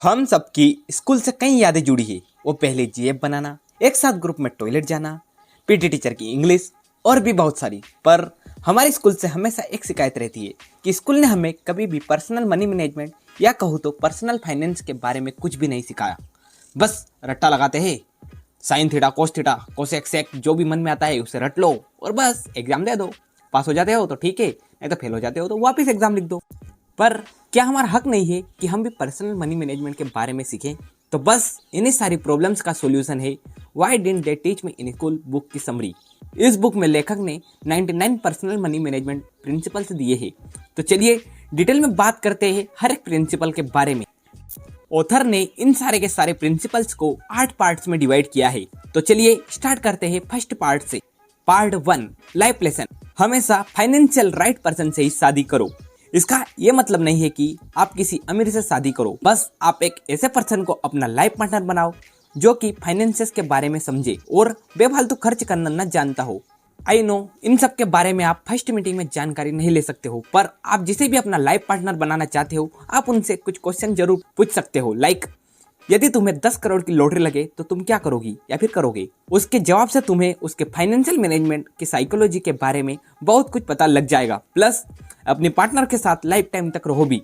हम सबकी स्कूल से कई यादें जुड़ी है। वो पहले जीएफ बनाना, एक साथ ग्रुप में टॉयलेट जाना, पीटी टीचर की इंग्लिश और भी बहुत सारी। पर हमारे स्कूल से हमेशा एक शिकायत रहती है कि स्कूल ने हमें कभी भी पर्सनल मनी मैनेजमेंट या कहूँ तो पर्सनल फाइनेंस के बारे में कुछ भी नहीं सिखाया। बस रट्टा लगाते हैं, साइन थीटा कोसेक सेक जो भी मन में आता है उसे रट लो और बस एग्जाम दे दो। पास हो जाते हो तो ठीक है, नहीं तो फेल हो जाते हो तो वापस एग्जाम लिख दो। पर क्या हमारा हक नहीं है कि हम भी पर्सनल मनी मैनेजमेंट के बारे में सीखें? तो बस इन्हीं सारी प्रॉब्लम्स का सॉल्यूशन है why didn't they teach me in school book की समरी। इस बुक में लेखक ने 99 पर्सनल मनी मैनेजमेंट प्रिंसिपल्स दिए हैं। तो चलिए डिटेल में बात करते हैं हर एक प्रिंसिपल के बारे में। ऑथर ने इन सारे के सारे प्रिंसिपल्स को 8 पार्ट्स में डिवाइड किया है। तो चलिए स्टार्ट करते हैं फर्स्ट पार्ट से। Part 1, life lesson. हमेशा फाइनेंशियल राइट पर्सन से ही शादी करो। इसका ये मतलब नहीं है कि आप किसी अमीर से शादी करो, बस आप एक ऐसे पर्सन को अपना लाइफ पार्टनर बनाओ जो कि फाइनेंसेस के बारे में समझे और बेफालतू खर्च करना न जानता हो। आई नो इन सब के बारे में आप फर्स्ट मीटिंग में जानकारी नहीं ले सकते हो, पर आप जिसे भी अपना लाइफ पार्टनर बनाना चाहते हो आप उनसे कुछ क्वेश्चन जरूर पूछ सकते हो। लाइक यदि तुम्हें 10 करोड़ की लॉटरी लगे तो तुम क्या करोगी या फिर करोगे? उसके जवाब से तुम्हें उसके फाइनेंशियल मैनेजमेंट की साइकोलॉजी के बारे में बहुत कुछ पता लग जाएगा। प्लस अपने पार्टनर के साथ लाइफ टाइम तक रहो भी।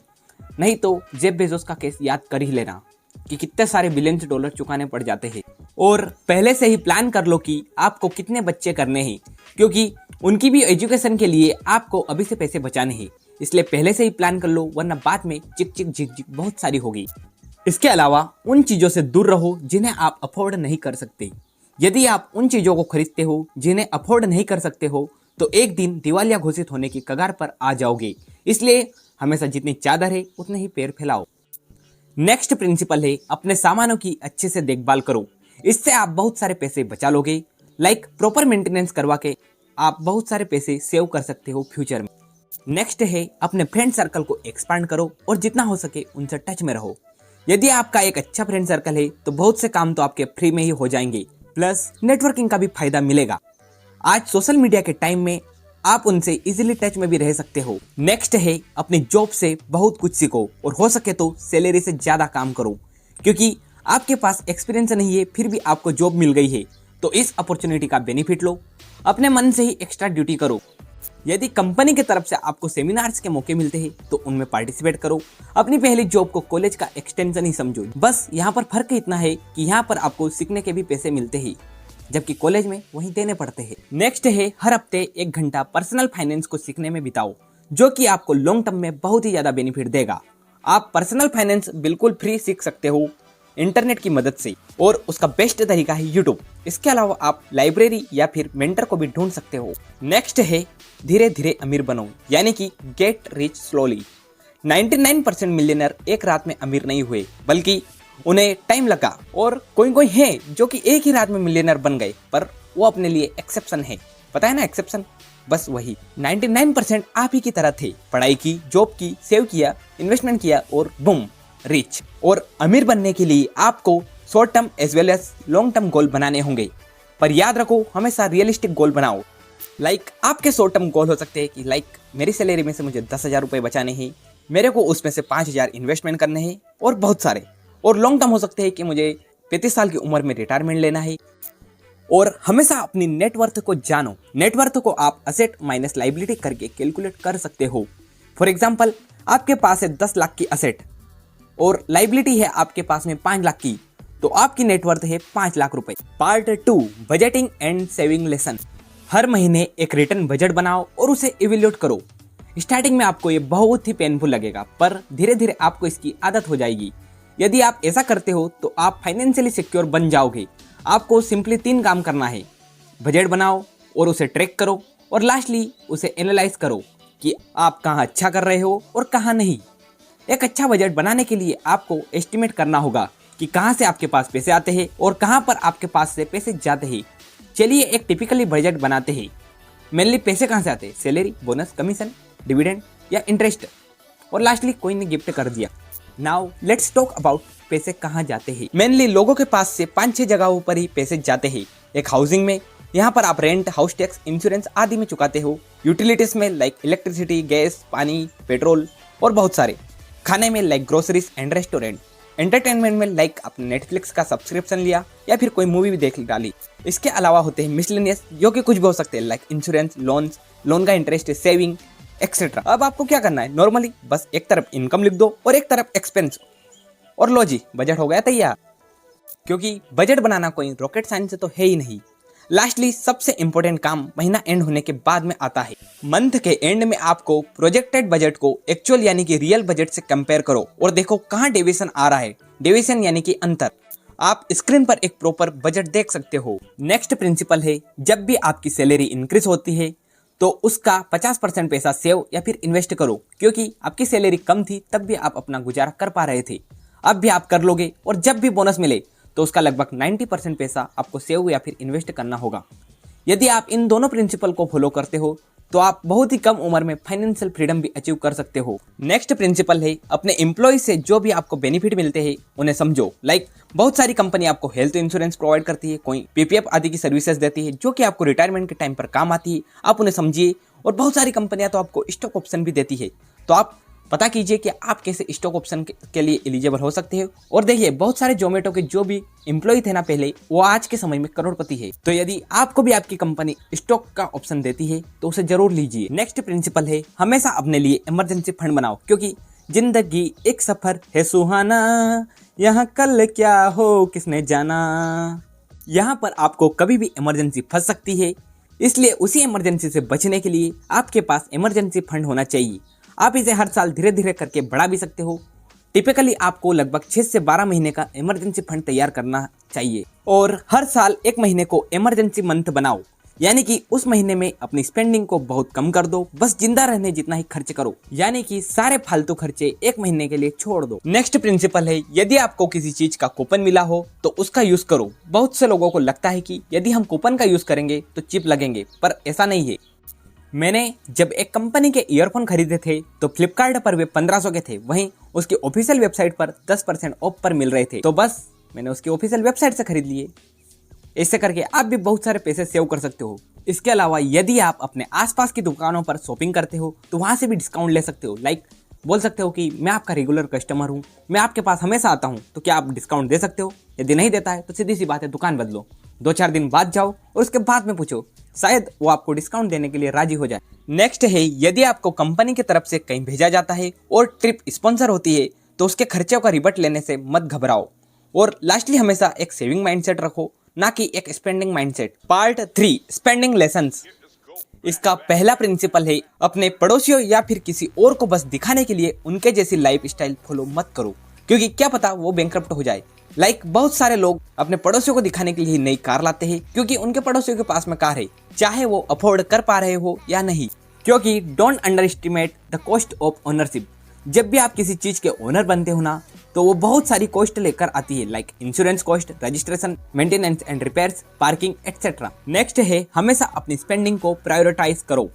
नहीं तो जेफ बेजोस का केस याद कर ही लेना कि कितने सारे बिलियंस डॉलर चुकाने पड़ जाते हैं। और पहले से ही प्लान कर लो कि आपको कितने बच्चे करने हैं, क्योंकि उनकी भी एजुकेशन के लिए आपको अभी से पैसे बचाने हैं। इसलिए पहले से ही प्लान कर लो, वरना बाद में चिक चिक झिक झिक बहुत सारी होगी। इसके अलावा उन चीज़ों से दूर रहो जिन्हें आप अफोर्ड नहीं कर सकते। यदि आप उन चीज़ों को खरीदते हो जिन्हें अफोर्ड नहीं कर सकते हो तो एक दिन दिवालिया घोषित होने की कगार पर आ जाओगे। इसलिए हमेशा जितनी चादर है उतने ही पैर फैलाओ। नेक्स्ट प्रिंसिपल है अपने सामानों की अच्छे से देखभाल करो। इससे आप बहुत सारे पैसे बचा लोगे। लाइक प्रॉपर मेंटेनेंस करवा के आप बहुत सारे पैसे सेव कर सकते हो फ्यूचर में। नेक्स्ट है अपने फ्रेंड सर्कल को एक्सपांड करो और जितना हो सके उनसे टच में रहो। यदि आपका एक अच्छा फ्रेंड सर्कल है तो बहुत से काम तो आपके फ्री में ही हो जाएंगे, प्लस नेटवर्किंग का भी फायदा मिलेगा। आज सोशल मीडिया के टाइम में आप उनसे इजीली टच में भी रह सकते हो। नेक्स्ट है अपनी जॉब से बहुत कुछ सीखो और हो सके तो सैलरी से ज्यादा काम करो, क्योंकि आपके पास एक्सपीरियंस नहीं है फिर भी आपको जॉब मिल गई है तो इस अपॉर्चुनिटी का बेनिफिट लो। अपने मन से ही एक्स्ट्रा ड्यूटी करो। यदि कंपनी की तरफ से आपको सेमिनार्स के मौके मिलते हैं तो उनमें पार्टिसिपेट करो। अपनी पहली जॉब को कॉलेज का एक्सटेंशन ही समझो। बस यहाँ पर फर्क इतना है कि यहाँ पर आपको सीखने के भी पैसे मिलते हैं, जबकि कॉलेज में वहीं देने पड़ते हैं। नेक्स्ट है हर हफ्ते 1 घंटा पर्सनल फाइनेंस को सीखने में बिताओ, जो कि आपको लॉन्ग टर्म में बहुत ही ज्यादा बेनिफिट देगा। आप पर्सनल फाइनेंस बिल्कुल फ्री सीख सकते हो इंटरनेट की मदद से, और उसका बेस्ट तरीका है यूट्यूब। इसके अलावा आप लाइब्रेरी या फिर मेंटर को भी ढूंढ सकते हो। नेक्स्ट है धीरे धीरे अमीर बनो, यानी कि गेट रिच स्लोली। 99% मिलियनर एक रात में अमीर नहीं हुए, बल्कि उन्हें टाइम लगा। और कोई कोई है जो कि एक ही रात में मिलियनर बन गए, पर वो अपने लिए एक्सेप्शन है। पता है ना एक्सेप्शन? बस वही 99% आप ही की तरह थे। पढ़ाई की, जॉब की, सेव किया, इन्वेस्टमेंट किया और बूम रिच। और अमीर बनने के लिए आपको short term as well as long term goal बनाने होंगे। पर याद रखो, हमेशा रियलिस्टिक गोल बनाओ। लाइक आपके शॉर्ट टर्म गोल हो सकते हैं कि लाइक मेरी सैलरी में से मुझे 10,000 रुपये बचाने हैं, मेरे को उसमें से 5,000 इन्वेस्टमेंट करने हैं और बहुत सारे। और लॉन्ग टर्म हो सकते हैं कि मुझे 35 साल की उम्र में रिटायरमेंट लेना है। और हमेशा अपनी नेटवर्थ को जानो। नेटवर्थ को आप असेट माइनस लाइबिलिटी करके कैलकुलेट कर सकते हो। फॉर एग्जाम्पल, आपके पास है 10 लाख की असेट और लाइबिलिटी है आपके पास में 5 लाख की, तो आपकी नेटवर्थ है 5 लाख रुपए। Part 2, budgeting and saving lesson. हर महीने एक रिटर्न बजट बनाओ और उसे इवेल्यूएट करो। स्टार्टिंग में आपको ये बहुत ही पेनफुल लगेगा, पर धीरे धीरे आपको इसकी आदत हो जाएगी। यदि आप ऐसा करते हो तो आप फाइनेंशियली सिक्योर बन जाओगे। आपको सिंपली 3 काम करना है: बजट बनाओ और उसे ट्रैक करो, और लास्टली उसे एनालाइज करो कि आप कहाँ अच्छा कर रहे हो और कहाँ नहीं। एक अच्छा बजट बनाने के लिए आपको एस्टिमेट करना होगा कि कहाँ से आपके पास पैसे आते हैं और कहाँ पर आपके पास से पैसे जाते हैं। चलिए एक टिपिकली बजट बनाते हैं। मेनली पैसे कहाँ से आते हैं? सैलरी, बोनस, कमीशन, डिविडेंड या इंटरेस्ट, और लास्टली कोई ने गिफ्ट कर दिया। नाउ लेट्स टॉक अबाउट पैसे कहाँ जाते हैं। मेनली लोगों के पास से 5-6 जगहों पर ही पैसे जाते हैं। एक हाउसिंग में, यहाँ पर आप रेंट, हाउस टैक्स, इंश्योरेंस आदि में चुकाते हो। यूटिलिटीज में लाइक इलेक्ट्रिसिटी, गैस, पानी, पेट्रोल और बहुत सारे। खाने में like groceries and restaurant. Entertainment में लाइक आपने नेटफ्लिक्स का सब्सक्रिप्शन लिया या फिर कोई मूवी भी देख डाली। इसके अलावा होते हैं मिसलेनियस, जो कि कुछ भी हो सकते हैं लाइक इंश्योरेंस, लोन का इंटरेस्ट, सेविंग एक्सेट्रा। अब आपको क्या करना है, नॉर्मली बस एक तरफ इनकम लिख दो और एक तरफ एक्सपेंस, और लो जी बजट हो गया तैयार। क्योंकि बजट बनाना कोई रॉकेट साइंस तो है ही नहीं। लास्टली सबसे इंपॉर्टेंट काम महीना एंड होने के बाद में आता है। मंथ के एंड में आपको प्रोजेक्टेड बजट को एक्चुअल यानी कि रियल बजट से कंपेयर करो और देखो कहाँ डेविएशन आ रहा है। डेविएशन यानी कि अंतर। आप स्क्रीन पर एक प्रॉपर बजट देख सकते हो। नेक्स्ट प्रिंसिपल है, जब भी आपकी सैलरी इंक्रीज होती है तो उसका 50% पैसा सेव या फिर इन्वेस्ट करो, क्योंकि आपकी सैलरी कम थी तब भी आप अपना गुजारा कर पा रहे थे, अब भी आप कर लोगे। और जब भी बोनस मिले तो उसका लगभग 90% पैसा आपको सेव या फिर इन्वेस्ट करना होगा। यदि आप इन दोनों प्रिंसिपल को फॉलो करते हो तो आप बहुत ही कम उम्र में फाइनेंशियल फ्रीडम भी अचीव कर सकते हो। नेक्स्ट प्रिंसिपल है, अपने एम्प्लॉय से जो भी आपको बेनिफिट मिलते हैं उन्हें समझो। लाइक बहुत सारी कंपनी आपको हेल्थ इंश्योरेंस प्रोवाइड करती है, कोई पीपीएफ आदि की सर्विसेज देती है जो कि आपको रिटायरमेंट के टाइम पर काम आती है, आप उन्हें समझिए। और बहुत सारी कंपनियां तो आपको स्टॉक ऑप्शन भी देती है, तो आप पता कीजिए कि आप कैसे स्टॉक ऑप्शन के लिए एलिजिबल हो सकते हैं। और देखिए बहुत सारे जोमेटो के जो भी एम्प्लॉय थे ना पहले, वो आज के समय में करोड़पति है। तो यदि आपको भी आपकी कंपनी स्टॉक का ऑप्शन देती है तो उसे जरूर लीजिए। नेक्स्ट प्रिंसिपल है, हमेशा अपने लिए इमरजेंसी फंड बनाओ, क्योंकि जिंदगी एक सफर है सुहाना, यहाँ कल क्या हो किसने जाना। यहाँ पर आपको कभी भी इमरजेंसी फंस सकती है, इसलिए उसी इमरजेंसी से बचने के लिए आपके पास इमरजेंसी फंड होना चाहिए। आप इसे हर साल धीरे धीरे करके बढ़ा भी सकते हो। टिपिकली आपको लगभग 6 से 12 महीने का इमरजेंसी फंड तैयार करना चाहिए और हर साल एक महीने को इमरजेंसी मंथ बनाओ, यानी कि उस महीने में अपनी स्पेंडिंग को बहुत कम कर दो, बस जिंदा रहने जितना ही खर्च करो, यानी कि सारे फालतू खर्चे एक महीने के लिए छोड़ दो। नेक्स्ट प्रिंसिपल है, यदि आपको किसी चीज का कूपन मिला हो तो उसका यूज करो। बहुत से लोगों को लगता है कि यदि हम कूपन का यूज करेंगे तो चिप लगेंगे, पर ऐसा नहीं है। मैंने जब एक कंपनी के ईयरफोन खरीदे थे तो फ्लिपकार्ट पर वे 1500 के थे, वहीं उसकी ऑफिशियल वेबसाइट पर 10% ऑफ पर मिल रहे थे, तो बस मैंने उसकी ऑफिशियल वेबसाइट से खरीद लिए। ऐसे करके आप भी बहुत सारे पैसे सेव कर सकते हो। इसके अलावा यदि आप अपने आसपास की दुकानों पर शॉपिंग करते हो तो वहां से भी डिस्काउंट ले सकते हो। लाइक बोल सकते हो कि मैं आपका रेगुलर कस्टमर हूँ, मैं आपके पास हमेशा आता हूँ, तो क्या आप डिस्काउंट दे सकते हो? यदि नहीं देता है तो सीधी सी बात है, दुकान बदलो। 2-4 दिन बाद जाओ और उसके बाद में पूछो, शायद वो आपको डिस्काउंट देने के लिए राजी हो जाए। नेक्स्ट है, यदि आपको कंपनी की तरफ से कहीं भेजा जाता है और ट्रिप स्पॉन्सर होती है तो उसके खर्चों का रिबट लेने से मत घबराओ। और लास्टली हमेशा एक सेविंग माइंडसेट रखो, ना कि एक spending mindset. Part 3, spending lessons. इसका पहला प्रिंसिपल है, अपने पड़ोसियों या फिर किसी और को बस दिखाने के लिए उनके जैसी लाइफस्टाइल फॉलो मत करो, क्योंकि क्या पता वो बैंकरप्ट हो जाए। लाइक बहुत सारे लोग अपने पड़ोसियों को दिखाने के लिए नई कार लाते हैं क्योंकि उनके पड़ोसियों के पास में कार है, चाहे वो अफोर्ड कर पा रहे हो या नहीं। क्योंकि don't under estimate the cost of ownership. जब भी आप किसी चीज के ओनर बनते हो ना, तो वो बहुत सारी कॉस्ट लेकर आती है, like insurance cost, registration, maintenance and repairs, parking etcetera. Next है, हमेशा अपनी स्पेंडिंग को प्रायोरिटाइज करो।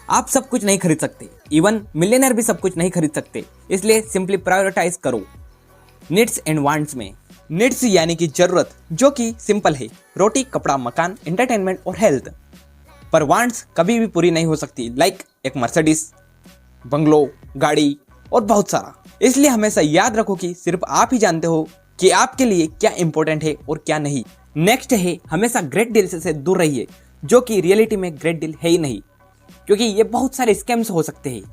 आप सब कुछ नहीं खरीद सकते, इवन मिलियनर भी सब कुछ नहीं खरीद सकते, इसलिए सिंपली प्रायोरिटाइज करो। नीड्स एंड वांट्स में, नीड्स यानी कि जरूरत, जो कि सिंपल है, रोटी, कपड़ा, मकान, एंटरटेनमेंट और हेल्थ। पर वांट्स कभी भी पूरी नहीं हो सकती, लाइक एक मर्सिडीज, बंगलो, गाड़ी और बहुत सारा। इसलिए हमेशा याद रखो कि सिर्फ आप ही जानते हो कि आपके लिए क्या इंपॉर्टेंट है और क्या नहीं। नेक्स्ट है, हमेशा ग्रेट डील से दूर रहिए, जो कि रियलिटी में ग्रेट डील है ही नहीं, क्योंकि ये बहुत सारे स्कैम्स हो सकते हैं।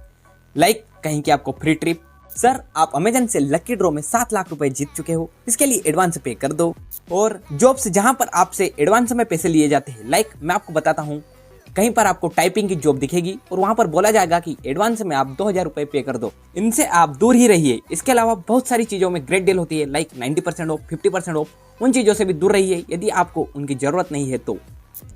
लाइक कहीं कि आपको फ्री ट्रिप, सर आप अमेजन से लकी ड्रॉ में 7 लाख रुपए जीत चुके हो, इसके लिए एडवांस पे कर दो। और जॉब्स जहां पर आपसे एडवांस में पैसे लिए जाते हैं, लाइक मैं आपको बताता हूँ, कहीं पर आपको टाइपिंग की जॉब दिखेगी और वहां पर बोला जाएगा कि एडवांस में आप 2000 रुपए पे कर दो। इनसे आप दूर ही रहिए। इसके अलावा बहुत सारी चीजों में ग्रेट डील होती है, लाइक 90% ऑफ, 50% ऑफ, उन चीजों से भी दूर रहिए यदि आपको उनकी जरूरत नहीं है तो।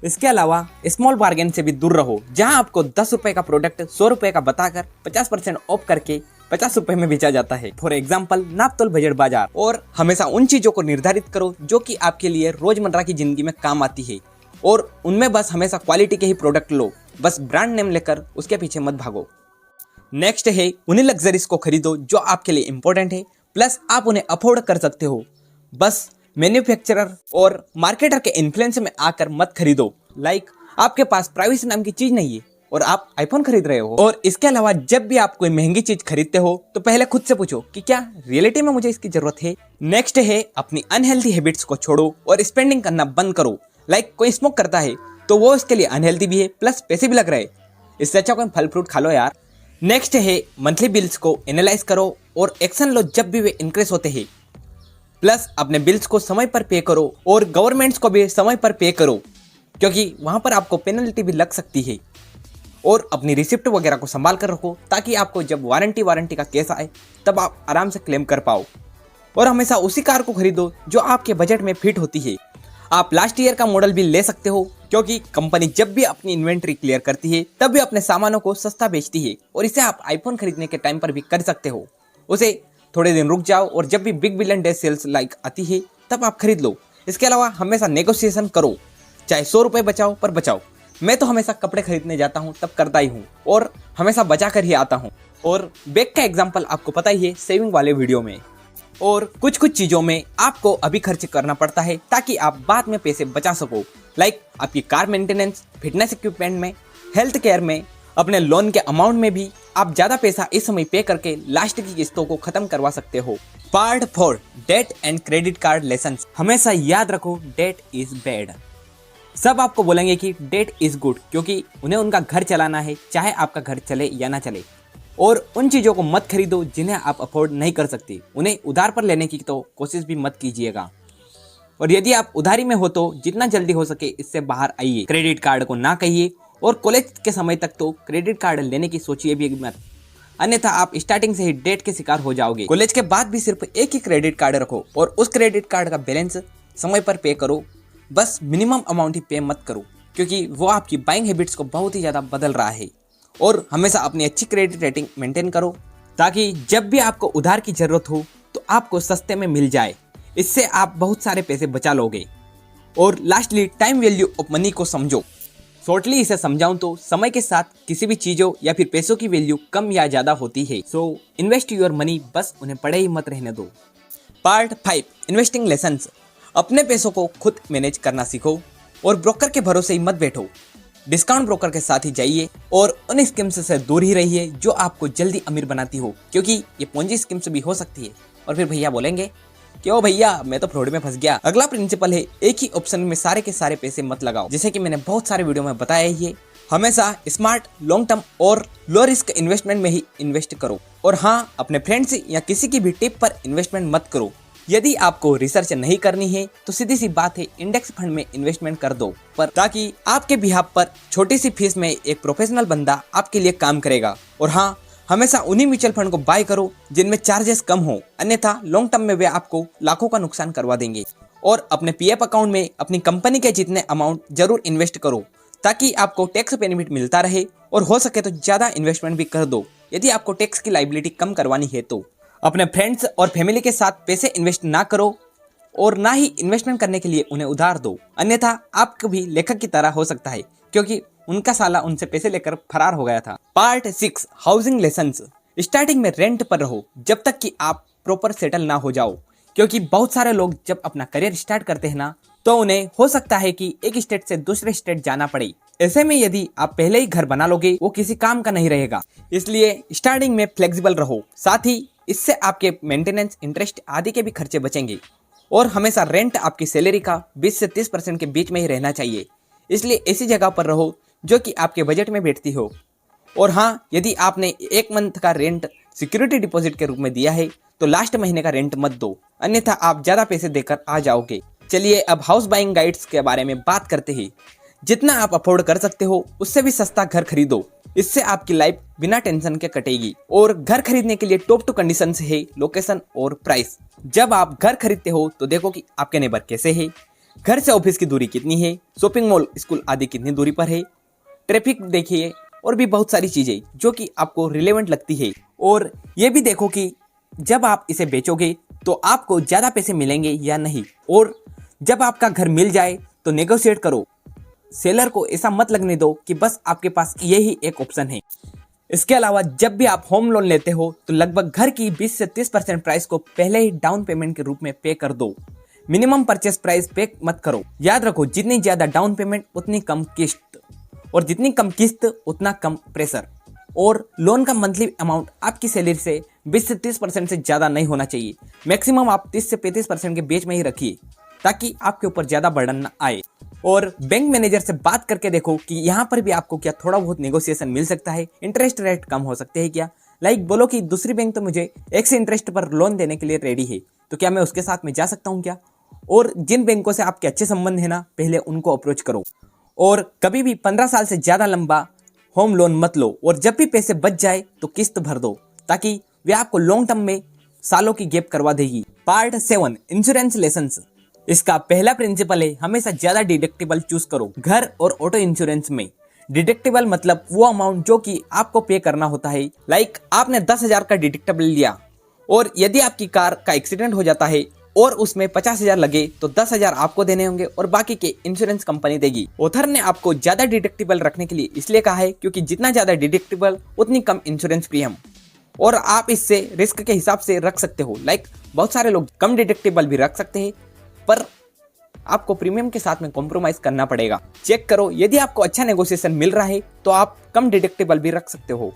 इसके अलावा स्मॉल बार्गेन से भी दूर रहो, जहां आपको 10 रुपए का प्रोडक्ट 100 रुपए का बताकर 50% ऑफ करके 50 रुपए में बेचा जाता है। फॉर एग्जाम्पल, नापतोल बजट बाजार। और हमेशा उन चीजों को निर्धारित करो जो कि आपके लिए रोजमर्रा की जिंदगी में काम आती है, और उनमें बस हमेशा क्वालिटी के ही प्रोडक्ट लो, बस ब्रांड नेम लेकर उसके पीछे मत भागो। नेक्स्ट है, उन्हीं लग्जरीज को खरीदो जो आपके लिए इंपॉर्टेंट है, प्लस आप उन्हें अफोर्ड कर सकते हो। बस मैन्युफैक्चरर और मार्केटर के इन्फ्लुएंस में आकर मत खरीदो। लाइक आपके पास प्राइवेसी नाम की चीज नहीं है, और आप आईफोन खरीद रहे हो। और इसके अलावा जब भी आप कोई महंगी चीज खरीदते हो तो पहले खुद से पूछो कि क्या रियलिटी में मुझे इसकी जरूरत है। नेक्स्ट है अपनी अनहेल्दी हैबिट्स को छोड़ो और स्पेंडिंग करना बंद करो। लाइक कोई स्मोक करता है तो वो इसके लिए अनहेल्दी भी है प्लस पैसे भी लग रहे हैं, इससे अच्छा कोई फल फ्रूट खा लो यार। नेक्स्ट है मंथली बिल्स को एनालाइज करो और एक्शन लो जब भी वे इंक्रीज होते हैं। प्लस अपने बिल्स को समय पर पे करो और गवर्नमेंट्स को भी समय पर पे करो, क्योंकि वहां पर आपको पेनल्टी भी लग सकती है। और अपनी रिसिप्ट वगैरह को संभाल कर रखो ताकि आपको जब वारंटी का केस आए तब आप आराम से क्लेम कर पाओ। और हमेशा उसी कार को खरीदो जो आपके बजट में फिट होती है। आप लास्ट ईयर का मॉडल भी ले सकते हो, क्योंकि कंपनी जब भी अपनी इन्वेंट्री क्लियर करती है तब भी अपने सामानों को सस्ता बेचती है। और इसे आप आईफोन खरीदने के टाइम पर भी कर सकते हो। उसे थोड़े दिन रुक जाओ और जब भी big billion day sales like आती है तब आप खरीद लो। इसके अलावा हमेशा नेगोशिएशन करो, चाहे 100 रुपए बचाओ पर बचाओ। मैं तो हमेशा कपड़े खरीदने जाता हूँ तब करता ही हूँ और हमेशा बचा कर ही आता हूँ। और बैग का एग्जाम्पल आपको पता ही है सेविंग वाले वीडियो में। और कुछ चीजों में आपको अभी खर्च करना पड़ता है ताकि आप बाद में पैसे बचा सको। लाइक आपकी कार मेंटेनेंस, फिटनेस इक्विपमेंट में, हेल्थ केयर में, अपने लोन के अमाउंट में भी आप ज्यादा पैसा इस समय पे करके लास्ट की किस्तों को खत्म करवा सकते हो। Part 4 debt and credit card lessons. हमेशा याद रखो डेट इज बैड। सब आपको बोलेंगे कि डेट इज गुड, क्योंकि उन्हें उनका घर चलाना है, चाहे आपका घर चले या ना चले। और उन चीजों को मत खरीदो जिन्हें आप अफोर्ड नहीं कर सकते। उन्हें उधार पर लेने की तो कोशिश भी मत कीजिएगा। और यदि आप उधारी में हो तो जितना जल्दी हो सके इससे बाहर आइए। क्रेडिट कार्ड को ना कहिए और कॉलेज के समय तक तो क्रेडिट कार्ड लेने की सोचिए भी मत, अन्यथा आप स्टार्टिंग से ही डेट के शिकार हो जाओगे। कॉलेज के बाद भी सिर्फ एक ही क्रेडिट कार्ड रखो और उस क्रेडिट कार्ड का बैलेंस समय पर पे करो। बस मिनिमम अमाउंट ही पे मत करो, क्योंकि वो आपकी बाइंग हैबिट्स को बहुत ही ज़्यादा बदल रहा है। और हमेशा अपनी अच्छी क्रेडिट रेटिंग मेंटेन करो ताकि जब भी आपको उधार की जरूरत हो तो आपको सस्ते में मिल जाए। इससे आप बहुत सारे पैसे बचा लोगे। और lastly time value of money को समझो। शॉर्टली इसे समझाऊं तो समय के साथ किसी भी चीजों या फिर पैसों की वैल्यू कम या ज्यादा होती है। सो इन्वेस्ट योर मनी, बस उन्हें पड़े ही मत रहने दो। Part 5 investing lessons. अपने पैसों को खुद मैनेज करना सीखो और ब्रोकर के भरोसे ही मत बैठो। डिस्काउंट ब्रोकर के साथ ही जाइए और उन स्कीम्स से दूर ही रहिए जो आपको जल्दी अमीर बनाती हो, क्योंकि ये पोंजी स्कीम्स भी हो सकती है। और फिर भैया बोलेंगे क्यों भैया मैं तो फ्रॉड में फंस गया। अगला प्रिंसिपल है एक ही ऑप्शन में सारे के सारे पैसे मत लगाओ। जैसे कि मैंने बहुत सारे वीडियो में बताया ही है, हमेशा स्मार्ट, लॉन्ग टर्म और लो रिस्क इन्वेस्टमेंट में ही इन्वेस्ट करो। और हाँ, अपने फ्रेंड्स या किसी की भी टिप पर इन्वेस्टमेंट मत करो। यदि आपको रिसर्च नहीं करनी है तो सीधी सी बात है, इंडेक्स फंड में इन्वेस्टमेंट कर दो, पर ताकि आपके बिहाफ पर छोटी सी फीस में एक प्रोफेशनल बंदा आपके लिए काम करेगा। और हाँ, हमेशा उन्हीं म्यूचुअल फंड को बाय करो जिनमें चार्जेस कम हो, अन्यथा लॉन्ग टर्म में वे आपको लाखों का नुकसान करवा देंगे। और अपने पीएफ अकाउंट में अपनी कंपनी के जितने अमाउंट जरूर इन्वेस्ट करो ताकि आपको टैक्स बेनिफिट मिलता रहे। और हो सके तो ज्यादा इन्वेस्टमेंट भी कर दो यदि आपको टैक्स की लायबिलिटी कम करवानी है तो। अपने फ्रेंड्स और फैमिली के साथ पैसे इन्वेस्ट ना करो और ना ही इन्वेस्टमेंट करने के लिए उन्हें उधार दो, अन्यथा आप कभी लेखक की तरह हो सकता है, क्योंकि उनका साला उनसे पैसे लेकर फरार हो गया था। Part 6 housing lessons. स्टार्टिंग में रेंट पर रहो जब तक कि आप प्रॉपर सेटल ना हो जाओ, क्योंकि बहुत सारे लोग जब अपना करियर स्टार्ट करते हैं ना तो उन्हें हो सकता है कि एक स्टेट से दूसरे स्टेट जाना पड़े। ऐसे में यदि आप पहले ही घर बना लोगे वो किसी काम का नहीं रहेगा। इसलिए स्टार्टिंग में फ्लेक्सिबल रहो, साथ ही इससे आपके मेंटेनेंस, इंटरेस्ट आदि के भी खर्चे बचेंगे। और हमेशा रेंट आपकी सैलरी का 20 से 30% के बीच में ही रहना चाहिए। इसलिए ऐसी जगह पर रहो जो कि आपके बजट में बैठती हो। और हाँ, यदि आपने एक मंथ का रेंट सिक्योरिटी डिपॉजिट के रूप में दिया है तो लास्ट महीने का रेंट मत दो, अन्यथा आप ज्यादा पैसे देकर आ जाओगे। चलिए अब हाउस बाइंग गाइड्स के बारे में बात करते हैं। जितना आप अफोर्ड कर सकते हो उससे भी सस्ता घर खरीदो, इससे आपकी लाइफ बिना टेंशन के कटेगी। और घर खरीदने के लिए टॉप 2 कंडीशंस है लोकेशन और प्राइस। जब आप घर खरीदते हो तो देखो कि आपके नेबर कैसे है, घर से ऑफिस की दूरी कितनी है, शॉपिंग मॉल, स्कूल आदि कितनी दूरी पर है, ट्रैफिक देखिए और भी बहुत सारी चीजें जो कि आपको रिलेवेंट लगती है। और ये भी देखो कि जब आप इसे बेचोगे तो आपको ज्यादा पैसे मिलेंगे या नहीं। और जब आपका घर मिल जाए तो नेगोशिएट करो। सेलर को ऐसा मत लगने दो कि बस आपके पास यही एक ऑप्शन है। इसके अलावा जब भी आप होम लोन लेते हो तो लगभग घर की 20 से 30% प्राइस को पहले ही डाउन पेमेंट के रूप में पे कर दो। मिनिमम परचेस प्राइस पे मत करो। याद रखो, जितनी ज्यादा डाउन पेमेंट उतनी कम किस्त। और जितनी कम किस्त उतना कम प्रेशर। और लोन का मंथली अमाउंट आपकी सैलरी से 20 से 30% से ज़्यादा नहीं होना चाहिए। मैक्सिमम आप 30 से 35% के बीच में ही रखिए ताकि आपके ऊपर ज़्यादा बर्डन ना आए। और बैंक मैनेजर से बात करके देखो कि यहाँ पर भी आपको क्या थोड़ा बहुत नेगोशिएशन मिल सकता है, इंटरेस्ट रेट कम हो सकते हैं क्या। बोलो कि दूसरी बैंक तो मुझे एक्स इंटरेस्ट पर लोन देने के लिए रेडी है, तो क्या मैं उसके साथ में जा सकता हूँ क्या। और जिन बैंकों से आपके अच्छे संबंध है ना, पहले उनको अप्रोच करो। और कभी भी 15 साल से ज़्यादा लंबा होम लोन मत लो, और जब भी पैसे बच जाए तो किस्त भर दो ताकि वे आपको लॉन्ग टर्म में सालों की गैप करवा देगी। Part 7 insurance lessons. इसका पहला प्रिंसिपल है हमेशा ज्यादा डिडक्टिबल चूज करो। घर और ऑटो इंश्योरेंस में डिडक्टिबल मतलब वो अमाउंट जो कि आपको पे करना होता है। आपने 10,000 का डिडक्टिबल लिया और यदि आपकी कार का एक्सीडेंट हो जाता है और उसमें 50,000 लगे तो 10,000 आपको देने होंगे और बाकी के इंश्योरेंस कंपनी देगी। ऑथर ने आपको ज्यादा डिडक्टिबल रखने के लिए इसलिए कहा है क्योंकि जितना ज्यादा डिडक्टिबल उतनी कम इंश्योरेंस प्रीमियम, और आप इससे रिस्क के हिसाब से रख सकते हो। बहुत सारे लोग कम डिडक्टिबल भी रख सकते हैं, पर आपको प्रीमियम के साथ में कॉम्प्रोमाइज करना पड़ेगा। चेक करो, यदि आपको अच्छा नेगोशिएशन मिल रहा है तो आप कम डिडक्टिबल भी रख सकते हो।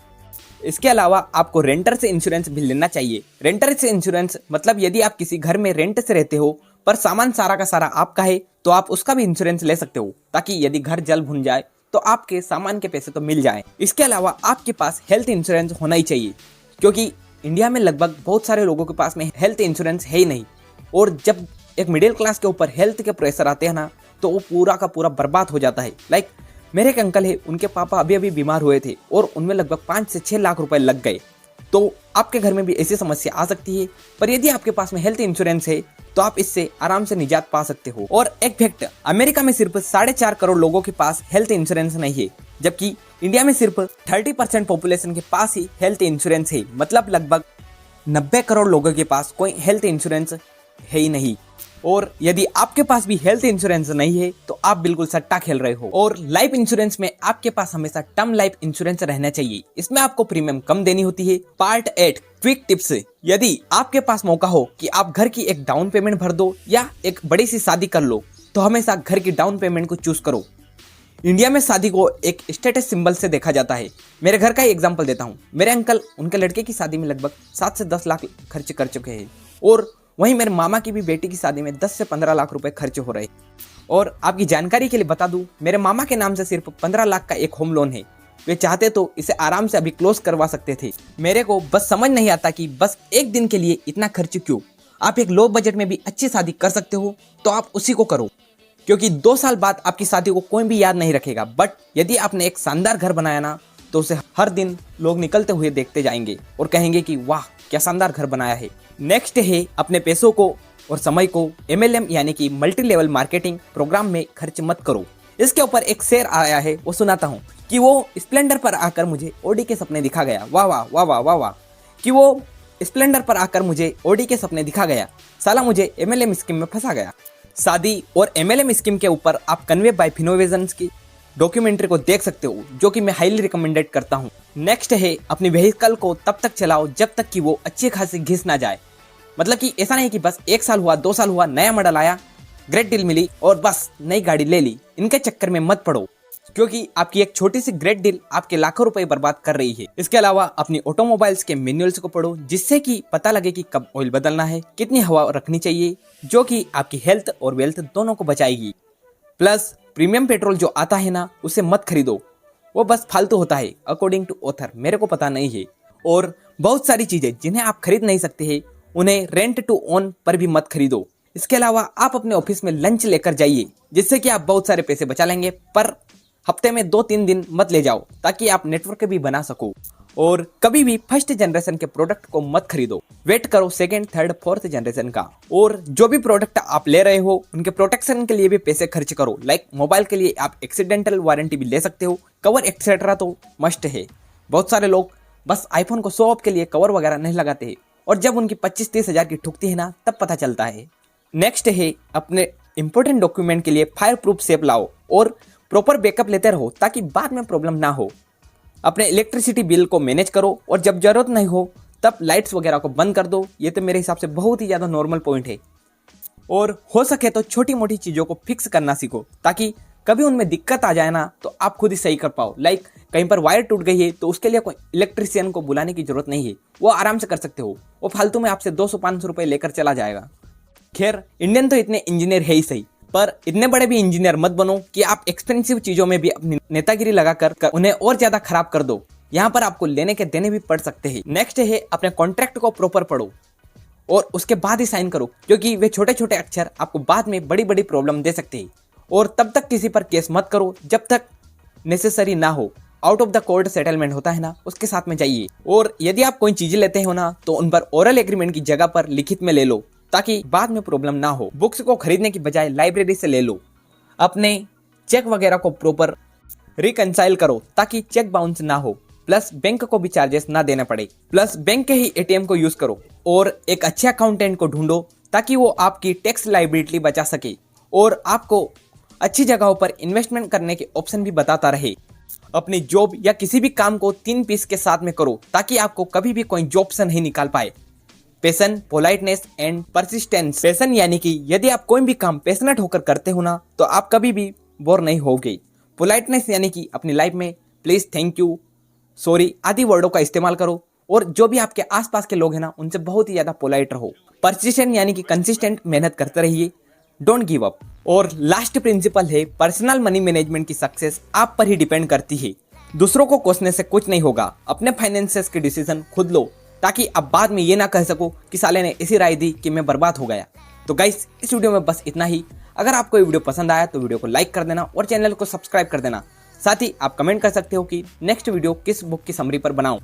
इसके अलावा आपको रेंटर से इंश्योरेंस भी लेना चाहिए। रेंटर से इंश्योरेंस मतलब यदि आप किसी घर में रेंट से रहते हो पर सामान सारा का सारा आपका है तो आप उसका भी इंश्योरेंस ले सकते हो ताकि यदि घर जल भुन जाए तो आपके सामान के पैसे तो मिल जाए। इसके अलावा आपके पास हेल्थ इंश्योरेंस होना ही चाहिए क्योंकि इंडिया में लगभग बहुत सारे लोगों के पास में हेल्थ इंश्योरेंस है ही नहीं, और जब एक मिडिल क्लास के ऊपर हेल्थ के प्रेशर आते हैं ना तो वो पूरा का पूरा बर्बाद हो जाता है। मेरे एक अंकल है, उनके पापा अभी अभी बीमार हुए थे और उनमें लगभग 5 से 6 लाख रुपए लग गए। तो आपके घर में भी ऐसी समस्या आ सकती है, पर यदि आपके पास में हेल्थ इंश्योरेंस है तो आप इससे आराम से निजात पा सकते हो। और एक फैक्ट, अमेरिका में सिर्फ 4.5 करोड़ लोगों के पास हेल्थ इंश्योरेंस नहीं है, जबकि इंडिया में सिर्फ 30% पॉपुलेशन के पास ही हेल्थ इंश्योरेंस है। मतलब लगभग 90 करोड़ लोगों के पास कोई हेल्थ इंश्योरेंस है ही नहीं। और यदि आपके पास भी हेल्थ इंश्योरेंस नहीं है तो आप बिल्कुल सट्टा खेल रहे हो। और लाइफ इंश्योरेंस में आपके पास हमेशा टर्म लाइफ इंश्योरेंस रहना चाहिए, इसमें आपको प्रीमियम कम देनी होती है। Part 8 quick tips. यदि आपके पास मौका हो कि आप घर की एक डाउन पेमेंट भर दो या एक बड़ी सी शादी कर लो तो हमेशा घर की डाउन पेमेंट को चूज करो। इंडिया में शादी को एक स्टेटस सिंबल से देखा जाता है। मेरे घर का ही एग्जांपल देता हूँ। मेरे अंकल उनके लड़के की शादी में लगभग 7 से 10 लाख खर्च कर चुके हैं, और वहीं मेरे मामा की भी बेटी की शादी में 10 से 15 लाख रुपए खर्च हो रहे। और आपकी जानकारी के लिए बता दूं, मेरे मामा के नाम से सिर्फ 15 लाख का एक होम लोन है। वे चाहते तो इसे आराम से अभी क्लोज करवा सकते थे। मेरे को बस समझ नहीं आता कि बस एक दिन के लिए इतना खर्च क्यों। आप एक लो बजट में भी अच्छी शादी कर सकते हो तो आप उसी को करो, क्योंकि 2 साल बाद आपकी शादी को कोई भी याद नहीं रखेगा। बट यदि आपने एक शानदार घर बनाया ना तो उसे हर दिन लोग निकलते हुए देखते जाएंगे और कहेंगे कि वाह क्या शानदार घर बनाया है। नेक्स्ट है अपने पैसों को और समय को MLM यानी कि मल्टी लेवल मार्केटिंग प्रोग्राम में खर्च मत करो। इसके ऊपर एक शेर आया है, वो सुनाता हूँ कि वो स्प्लेंडर पर आकर मुझे ऑडी के सपने दिखा गया। वाह वाह वाह वाह वाह वाह। कि वो स्प्लेंडर पर आकर मुझे ऑडी के सपने दिखा गया, साला मुझे MLM स्कीम में फंसा गया। शादी और MLM स्कीम के ऊपर आप कन्वे बाय फिनोवेजन्स की डॉक्यूमेंट्री को देख सकते हो, जो कि मैं हाईली रिकमेंडेड करता हूँ। नेक्स्ट है अपनी व्हीकल को तब तक चलाओ जब तक कि वो अच्छी खासी घिस ना जाए। मतलब कि ऐसा नहीं कि बस 1 साल हुआ 2 साल हुआ नया मॉडल आया, ग्रेट डील मिली और बस नई गाड़ी ले ली, इनके चक्कर में मत पड़ो, क्योंकि आपकी एक छोटी सी ग्रेट डील आपके लाखों रुपए बर्बाद कर रही है। इसके अलावा अपनी ऑटोमोबाइल्स के मैनुअल्स को पढ़ो, जिससे कि पता लगे कि कब ऑयल बदलना है, कितनी हवा रखनी चाहिए, जो कि आपकी हेल्थ और वेल्थ दोनों को बचाएगी। प्लस प्रीमियम पेट्रोल जो आता है ना, उसे मत खरीदो, वो बस फालतू होता है अकॉर्डिंग टू ऑथर, मेरे को पता नहीं है। और बहुत सारी चीजें जिन्हें आप खरीद नहीं सकते हैं उन्हें रेंट टू ओन पर भी मत खरीदो। इसके अलावा आप अपने ऑफिस में लंच लेकर जाइए, जिससे कि आप बहुत सारे पैसे बचा लेंगे, पर हफ्ते में 2-3 दिन मत ले जाओ ताकि आप नेटवर्क भी बना सको। और कभी भी फर्स्ट जनरेशन के प्रोडक्ट को मत खरीदो, वेट करो सेकंड, थर्ड, फोर्थ जनरेशन का। और जो भी प्रोडक्ट आप ले रहे हो उनके प्रोटेक्शन के लिए भी पैसे खर्च करो। मोबाइल के लिए आप एक्सीडेंटल वारंटी भी ले सकते हो, कवर एक्सेट्रा तो मस्ट है। बहुत सारे लोग बस आईफोन को शो ऑफ के लिए कवर वगैरह नहीं लगाते हैं, और जब उनकी 25-30 हज़ार की ठुकती है ना तब पता चलता है। नेक्स्ट है अपने इंपॉर्टेंट डॉक्यूमेंट के लिए फायर प्रूफ सेफ लाओ और प्रॉपर बैकअप लेते रहो ताकि बाद में प्रॉब्लम ना हो। अपने इलेक्ट्रिसिटी बिल को मैनेज करो और जब जरूरत नहीं हो तब लाइट्स वगैरह को बंद कर दो। ये तो मेरे हिसाब से बहुत ही ज़्यादा नॉर्मल पॉइंट है। और हो सके तो छोटी मोटी चीज़ों को फिक्स करना सीखो ताकि कभी उनमें दिक्कत आ जाए ना तो आप खुद ही सही कर पाओ। लाइक कहीं पर वायर टूट गई है तो उसके लिए कोई इलेक्ट्रिशियन को बुलाने की जरूरत नहीं है, वो आराम से कर सकते हो। वो फालतू में आपसे 200-500 रुपए लेकर चला जाएगा। खैर इंडियन तो इतने इंजीनियर है ही सही, पर इतने बड़े भी इंजीनियर मत बनो कि आप एक्सपेंसिव चीजों में भी अपनी नेतागिरी लगाकर उन्हें और ज्यादा खराब कर दो। यहाँ पर आपको लेने के देने भी पड़ सकते हैं। नेक्स्ट है अपने कॉन्ट्रैक्ट को प्रॉपर पढ़ो और उसके बाद ही साइन करो, क्योंकि वे छोटे छोटे अक्षर आपको बाद में बड़ी बड़ी प्रॉब्लम दे सकते हैं। और तब तक किसी पर केस मत करो जब तक नेसेसरी ना हो। Out of the court settlement होता है ना, उसके साथ में जाइए। और यदि आप कोई चीजें लेते हो ना तो उन पर ओरल एग्रीमेंट की जगह पर लिखित में ले लो, ताकि बाद में प्रॉब्लम ना हो। बुक्स को खरीदने की बजाय लाइब्रेरी से ले लो। अपने चेक वगैरह को प्रॉपर रिकंसाइल करो ताकि चेक बाउंस ना हो। प्लस बैंक को भी चार्जेस ना देना पड़े। प्लस बैंक के ही एटीएम को यूज करो और एक अच्छे अकाउंटेंट को ढूंढो ताकि वो आपकी टैक्स लायबिलिटी बचा सके और आपको अच्छी जगहों पर इन्वेस्टमेंट करने के ऑप्शन भी बताता रहे। अपनी जॉब या किसी भी काम को 3 पीस के साथ में करो ताकि आपको कभी भी कोई जॉब से नहीं निकाल पाए। Passion, politeness and persistence. Passion यानी कि यदि आप कोई भी काम पैशनेट होकर करते हो ना तो आप कभी भी बोर नहीं होगे। पोलाइटनेस यानी कि अपनी लाइफ में प्लीज, थैंक यू, सॉरी आदि वर्डों का इस्तेमाल करो और जो भी आपके आसपास के लोग हैं ना उनसे बहुत ही ज्यादा पोलाइट रहो। परसिस्टेंट यानी कि कंसिस्टेंट मेहनत करते रहिए, डोंट गिव अप। और लास्ट प्रिंसिपल है पर्सनल मनी मैनेजमेंट की सक्सेस आप पर ही डिपेंड करती है। दूसरों को कोसने से कुछ नहीं होगा। अपने फाइनेंसेस के डिसीजन खुद लो ताकि अब बाद में ये ना कह सको कि साले ने ऐसी राय दी कि मैं बर्बाद हो गया। तो गाइस इस वीडियो में बस इतना ही। अगर आपको ये वीडियो पसंद आया तो वीडियो को लाइक कर देना और चैनल को सब्सक्राइब कर देना। साथ ही आप कमेंट कर सकते हो कि नेक्स्ट वीडियो किस बुक की समरी पर बनाऊं।